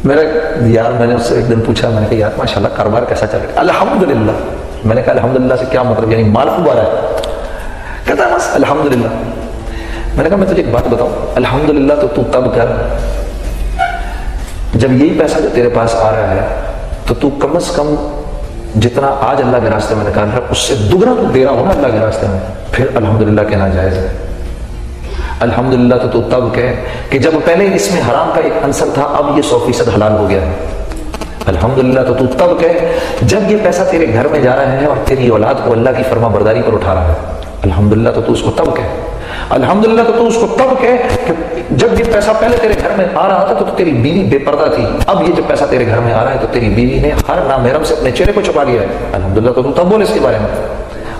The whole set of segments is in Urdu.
میرا یار، میں نے اس سے ایک دن پوچھا، میں نے کہا یار ماشاءاللہ کاروبار کیسا چل رہا ہے؟ الحمدللہ۔ میں نے کہا الحمدللہ سے کیا مطلب، یعنی مال خوب آ رہا ہے؟ کہتا ہے بس الحمدللہ۔ میں نے کہا میں تجھے ایک بات بتاؤں، الحمدللہ تو تب کر جب یہی پیسہ جو تیرے پاس آ رہا ہے تو کم از کم جتنا آج اللہ کے راستے میں نکال رہا ہے اس سے دگنا تو دے رہا ہو نا اللہ کے راستے میں، پھر الحمدللہ کہنا جائز ہے۔ الحمدللہ تو تب کہے کہ جب پہلے اس میں حرام کا ایک عنصر تھا، اب یہ 100% حلال ہو گیا ہے۔ الحمدللہ تو تب کہے جب یہ پیسہ تیرے گھر میں جا رہا ہے اور تیری اولاد کو اللہ کی فرما برداری پر اٹھا رہا ہے۔ الحمدللہ تو اس کو تب کہے۔ الحمدللہ تو اس کو تب کہے کہ جب یہ پیسہ پہلے تیرے گھر میں آ رہا تھا تو تیری بیوی بے پردہ تھی، اب یہ جب پیسہ تیرے گھر میں آ رہا ہے تو تیری بیوی نے ہر نامحرم سے اپنے چہرے کو چھپا لیا ہے۔ الحمدللہ تو تب بول اس کے بارے میں۔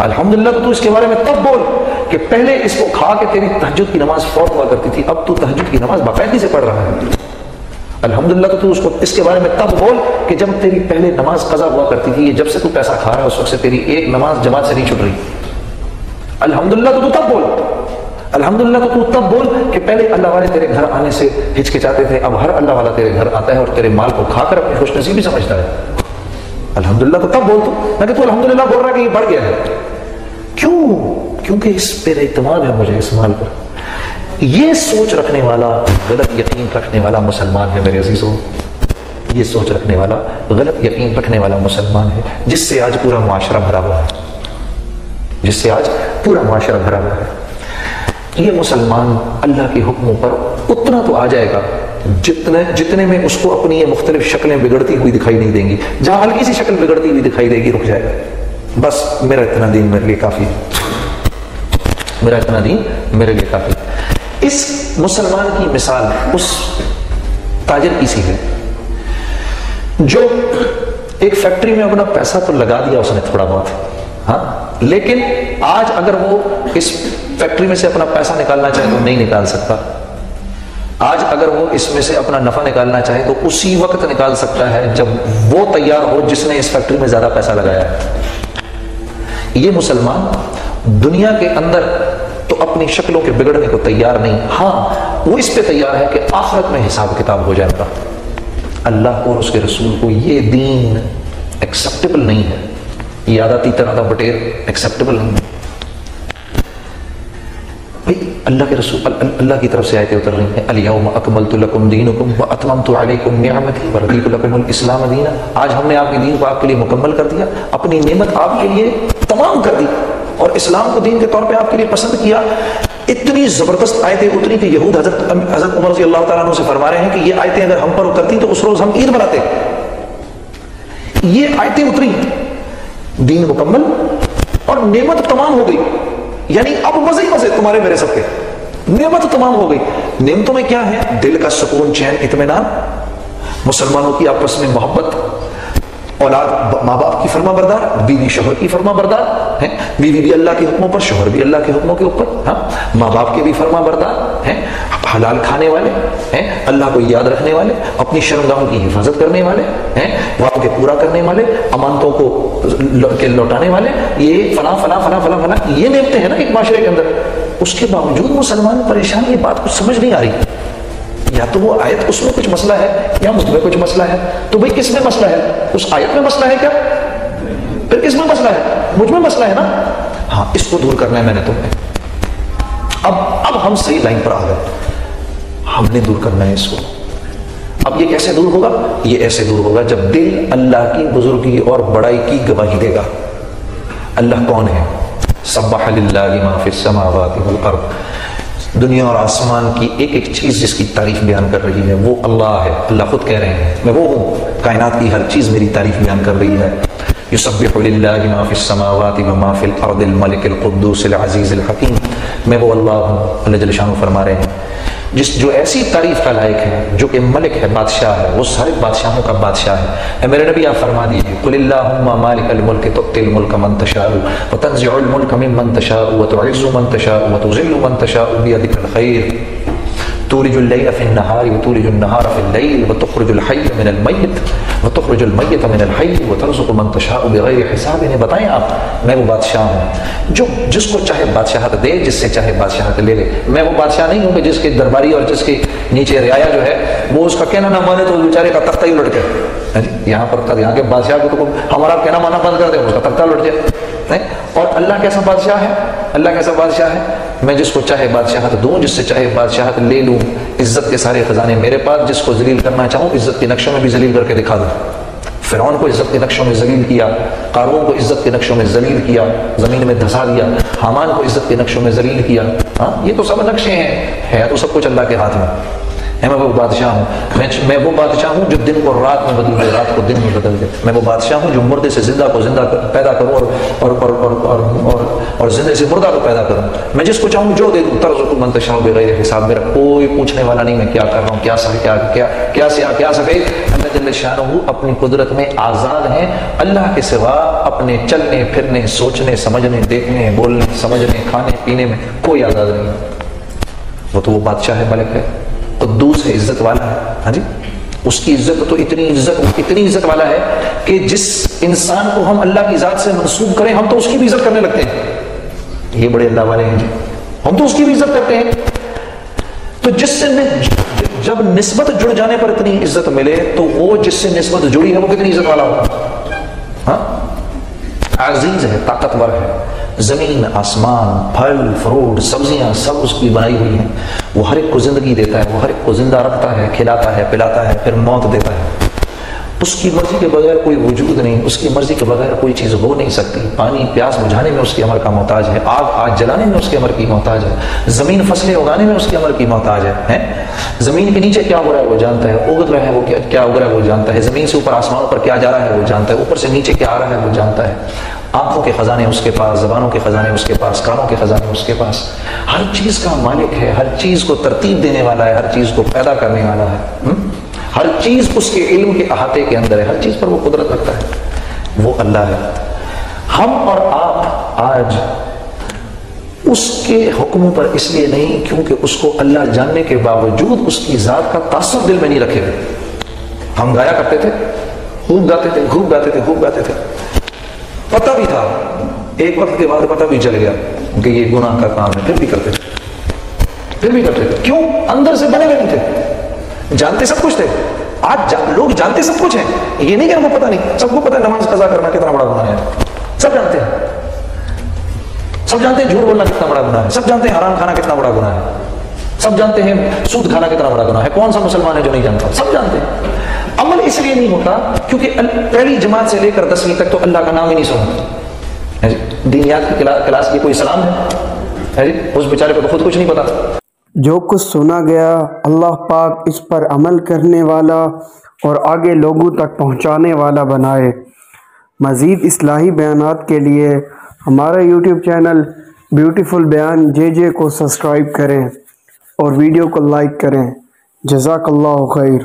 الحمدللہ تو اس کے بارے میں تب بول کہ پہلے اس کو کھا کے تیری تہجد کی نماز فوت ہوا کرتی تھی، اب تو تہجد کی نماز باقاعدگی سے پڑھ رہا ہے۔ الحمدللہ تو اس کو اس کے بارے میں تب بول کہ جب تیری پہلے نماز قضا ہوا کرتی تھی، جب سے تو پیسہ کھا رہا ہے اس وقت سے تیری ایک نماز جماعت سے نہیں چھوٹ رہی۔ الحمدللہ تو تب بول۔ الحمدللہ تو تب بول کہ پہلے اللہ والے تیرے گھر آنے سے ہچکچاتے تھے، اب ہر اللہ والا تیرے گھر آتا ہے اور تیرے مال کو کھا کر اپنی خوش نصیبی سمجھتا ہے۔ الحمدللہ تو تب بول تو، نہ کہ تو الحمدللہ بول رہا کہ یہ بڑھ گیا ہے۔ کیوں؟ کیونکہ اس پر اعتماد ہے مجھے، اس مال پر۔ یہ سوچ رکھنے والا، غلط یقین رکھنے والا مسلمان ہے میرے عزیزوں، یہ سوچ رکھنے والا، غلط یقین رکھنے والا مسلمان ہے جس سے آج پورا معاشرہ بھرا ہوا ہے، جس سے آج پورا معاشرہ بھرا ہوا ہے۔ یہ مسلمان اللہ کے حکموں پر اتنا تو آ جائے گا جتنے میں اس کو اپنی یہ مختلف شکلیں بگڑتی ہوئی دکھائی نہیں دیں گی۔ جہاں ہلکی سی شکل بگڑتی ہوئی دکھائی دے گی رک جائے گا، بس میرا اتنا دین میرے لیے کافی ہے، میرا اتنا دین میرے لیے کافی ہے۔ اس مسلمان کی مثال اس تاجر کی سی ہے جو ایک فیکٹری میں اپنا پیسہ تو لگا دیا اس نے تھوڑا بہت، ہاں، لیکن آج اگر وہ اس فیکٹری میں سے اپنا پیسہ نکالنا چاہے تو نہیں نکال سکتا۔ آج اگر وہ اس میں سے اپنا نفع نکالنا چاہے تو اسی وقت نکال سکتا ہے جب وہ تیار ہو جس نے اس فیکٹری میں زیادہ پیسہ لگایا ہے۔ یہ مسلمان دنیا کے اندر تو اپنی شکلوں کے بگڑنے کو تیار نہیں، ہاں وہ اس پہ تیار ہے کہ آخرت میں حساب کتاب ہو جائے گا۔ اللہ کو اور اس کے رسول کو یہ دین ایکسیپٹیبل نہیں ہے، یہ عادتی طرح بٹیر ایکسیپٹیبل نہیں ہے۔ اللہ کے رسول، اللہ کی طرف سے آیتیں اتر رہی ہیں، الیوم اکملت لکم دینکم واتممت علیکم نعمتی ورضیت لکم الاسلام دینا۔ آج ہم نے آپ کے دین کو آپ کے لیے مکمل کر دیا، اپنی نعمت آپ کے لیے تمام کر دی اور اسلام کو دین کے طور پہ آپ کے لیے پسند کیا۔ اتنی زبردست آیتیں اتری کہ یہود حضرت عمر رضی اللہ تعالیٰ عنہ سے فرما رہے ہیں کہ یہ آیتیں اگر ہم پر اترتی تو اس روز ہم عید مناتے۔ یہ آیتیں اتری، دین مکمل اور نعمت تمام ہو گئی، یعنی اب مزے ہی مزے تمہارے میرے سب کے، نعمت تمام ہو گئی۔ نعمتوں میں کیا ہے؟ دل کا سکون، چین، اطمینان، مسلمانوں کی آپس میں محبت، اولاد ماں باپ کی فرما بردار، بیوی شوہر کی فرما بردار ہے، بیوی بھی اللہ کے حکموں پر، شوہر بھی اللہ کے حکموں کے اوپر، ہاں، ماں باپ کے بھی فرما بردار ہیں، حلال کھانے والے ہیں، اللہ کو یاد رکھنے والے، اپنی شرمگاہوں کی حفاظت کرنے والے ہیں، وعدوں کے پورا کرنے والے، امانتوں کو لوٹانے والے، یہ فلاں فلاں فلاں فلاں فلاں، یہ نعمتیں ہیں نا ایک معاشرے کے اندر۔ اس کے باوجود مسلمان پریشان، یہ بات کچھ سمجھ نہیں آ رہی، یا تو وہ آیت اس میں کچھ مسئلہ ہے یا مجھ میں کچھ مسئلہ ہے۔ تو بھئی کس میں مسئلہ ہے؟ اس آیت میں مسئلہ ہے کیا؟ پھر کس میں مسئلہ ہے؟ مجھ میں مسئلہ ہے نا۔ ہاں، اس کو دور کرنا ہے میں نے تمہیں۔ اب ہم صحیح لائن پر آ گئے، ہم نے دور کرنا ہے اس کو۔ اب یہ کیسے دور ہوگا؟ یہ ایسے دور ہوگا جب دل اللہ کی بزرگی اور بڑائی کی گواہی دے گا۔ اللہ کون ہے؟ سبح للہ ما فی السماوات والارض، دنیا اور آسمان کی ایک ایک چیز جس کی تعریف بیان کر رہی ہے وہ اللہ ہے۔ اللہ خود کہہ رہے ہیں میں وہ ہوں، کائنات کی ہر چیز میری تعریف بیان کر رہی ہے۔ یسبح للہ ما فی السماوات وما فی الارض الملک القدوس العزیز الحکیم، میں وہ اللہ ہوں، اللہ جل شانہ فرما رہے ہیں جو ایسی تعریف کا لائق ہے، جو کہ ملک ہے، بادشاہ ہے، وہ سارے بادشاہوں کا بادشاہ ہے۔ اے میرے نبی آپ فرما دیجیے، قل اللہم مالک الملک تؤتی الملک من تشاء وتنزع الملک ممن تشاء وتعز من تشاء وتذل من تشاء بیدک الخیر۔ تولج اللیل فی النہار وتولج النہار فی اللیل وتخرج الحی من المیت وتخرج المیت من الحی وترزق من تشاء بغیر حساب. انہیں بتائیں آپ میں وہ بادشاہ ہوں جو جس کو چاہے بادشاہت دے، جس سے چاہے بادشاہت لے لے. میں وہ بادشاہ نہیں ہوں کہ جس کے درباری اور جس کے نیچے رعایا جو ہے وہ اس کا کہنا نہ مانے تو بیچارے کا تختہ ہی الٹ جائے. یہاں پر یہاں کے بادشاہ کو تو ہمارا کہنا مانا بند کر دے، اس کا تختہ الٹ جائے. اور اللہ کیسا بادشاہ ہے؟ اللہ کیسا بادشاہ ہے؟ میں جس کو چاہے بادشاہت دوں، جس سے چاہے بادشاہت لے لوں. عزت کے سارے خزانے میرے پاس، جس کو ذلیل کرنا چاہوں عزت کے نقشوں میں بھی ذلیل کر کے دکھا دوں. فرعون کو عزت کے نقشوں میں ذلیل کیا، قارون کو عزت کے نقشوں میں ذلیل کیا، زمین میں دھسا دیا. حامان کو عزت کے نقشوں میں ذلیل کیا. ہاں یہ تو سب نقشے ہیں، ہے تو سب کچھ اللہ کے ہاتھ میں. میں وہ بادشاہ ہوں، میں وہ بادشاہ ہوں جو دن کو رات میں بدل دے، رات کو دن میں بدل دے. میں وہ بادشاہ ہوں جو مردے سے زندہ کو زندہ پیدا کروں اور زندے سے مردہ کو پیدا کروں. میں جس کو چاہوں جو دے دوں. ترزق من تشاء بغیر حساب. میرا کوئی پوچھنے والا نہیں میں کیا کر رہا ہوں، کیا سفید. اللہ جل شانہ اپنی قدرت میں آزاد ہیں. اللہ کے سوا اپنے چلنے پھرنے، سوچنے سمجھنے، دیکھنے بولنے سمجھنے، کھانے پینے میں کوئی آزاد نہیں. وہ تو وہ بادشاہ ہے، ملک ہے، قدوس ہے، عزت والا ہے. ہاں جی، اس کی عزت تو اتنی عزت والا ہے کہ جس انسان کو ہم اللہ کی ذات سے منسوب کریں ہم تو اس کی بھی عزت کرنے لگتے ہیں. یہ بڑے اللہ والے ہیں جی، ہم تو اس کی بھی عزت کرتے ہیں. تو جس سے جب نسبت جڑ جانے پر اتنی عزت ملے تو وہ جس سے نسبت جڑی ہے وہ کتنی عزت والا ہوگا. ہاں، عزیز ہے، طاقتور ہے. زمین آسمان، پھل فروٹ سبزیاں سب اس کی بنائی ہوئی ہیں. وہ ہر ایک کو زندگی دیتا ہے، وہ ہر ایک کو زندہ رکھتا ہے، کھلاتا ہے، پلاتا ہے، پھر موت دیتا ہے. اس کی مرضی کے بغیر کوئی وجود نہیں، اس کی مرضی کے بغیر کوئی چیز ہو نہیں سکتی. پانی پیاس بجھانے میں اس کے امر کا محتاج ہے، آگ جلانے میں اس کے امر کی محتاج ہے، زمین فصلیں اگانے میں اس کے امر کی محتاج ہے. زمین کے نیچے کیا ہو رہا ہے وہ جانتا ہے، اگ رہا ہے وہ کیا اگ رہا ہے وہ جانتا ہے، زمین سے اوپر آسمانوں پر کیا جا رہا ہے وہ جانتا ہے، اوپر سے نیچے کیا آ رہا ہے وہ جانتا ہے. آنکھوں کے خزانے اس کے پاس، زبانوں کے خزانے اس کے پاس، کانوں کے خزانے اس کے پاس. ہر چیز کا مالک ہے، ہر چیز کو ترتیب دینے والا ہے، ہر چیز کو پیدا کرنے والا ہے. ہر چیز اس کے علم کے احاطے کے اندر ہے، ہر چیز پر وہ قدرت رکھتا ہے. وہ اللہ ہے. ہم اور آپ آج اس کے حکموں پر اس لیے نہیں کیونکہ اس کو اللہ جاننے کے باوجود اس کی ذات کا تعصب دل میں نہیں رکھے ہوئے. ہم گایا کرتے تھے، خوب گاتے تھے، پتہ بھی تھا، ایک وقت کے بعد پتہ بھی چل گیا کہ یہ گناہ کا کام ہے، پھر بھی کرتے تھے. کیوں؟ اندر سے بنے ہوئے نہیں تھے، جانتے سب کچھ تھے. آج لوگ جانتے سب کچھ ہیں، یہ نہیں کہ ہم کو پتہ نہیں. سب کو پتہ ہے نماز قضا کرنا کتنا بڑا گناہ ہے، سب جانتے ہیں جھوٹ بولنا کتنا بڑا گناہ ہے، سب جانتے ہیں حرام کھانا کتنا بڑا گناہ ہے، سب جانتے ہیں سود کھانا کتنا بڑا گناہ ہے. کون سا مسلمان ہے جو نہیں جانتا؟ سب جانتے ہیں. عمل اس لیے نہیں ہوتا کیونکہ پہلی جماعت سے لے کر 10ویں تک تو اللہ کا نام ہی نہیں سنا. دینیات کی کلاس کی کوئی سلام ہے جی، اس بیچارے کو خود کچھ نہیں پتا. جو کچھ سنا گیا اللہ پاک اس پر عمل کرنے والا اور آگے لوگوں تک پہنچانے والا بنائے. مزید اصلاحی بیانات کے لیے ہمارا یوٹیوب چینل بیوٹیفل بیان JJ کو سبسکرائب کریں اور ویڈیو کو لائک کریں. جزاک اللہ خیر.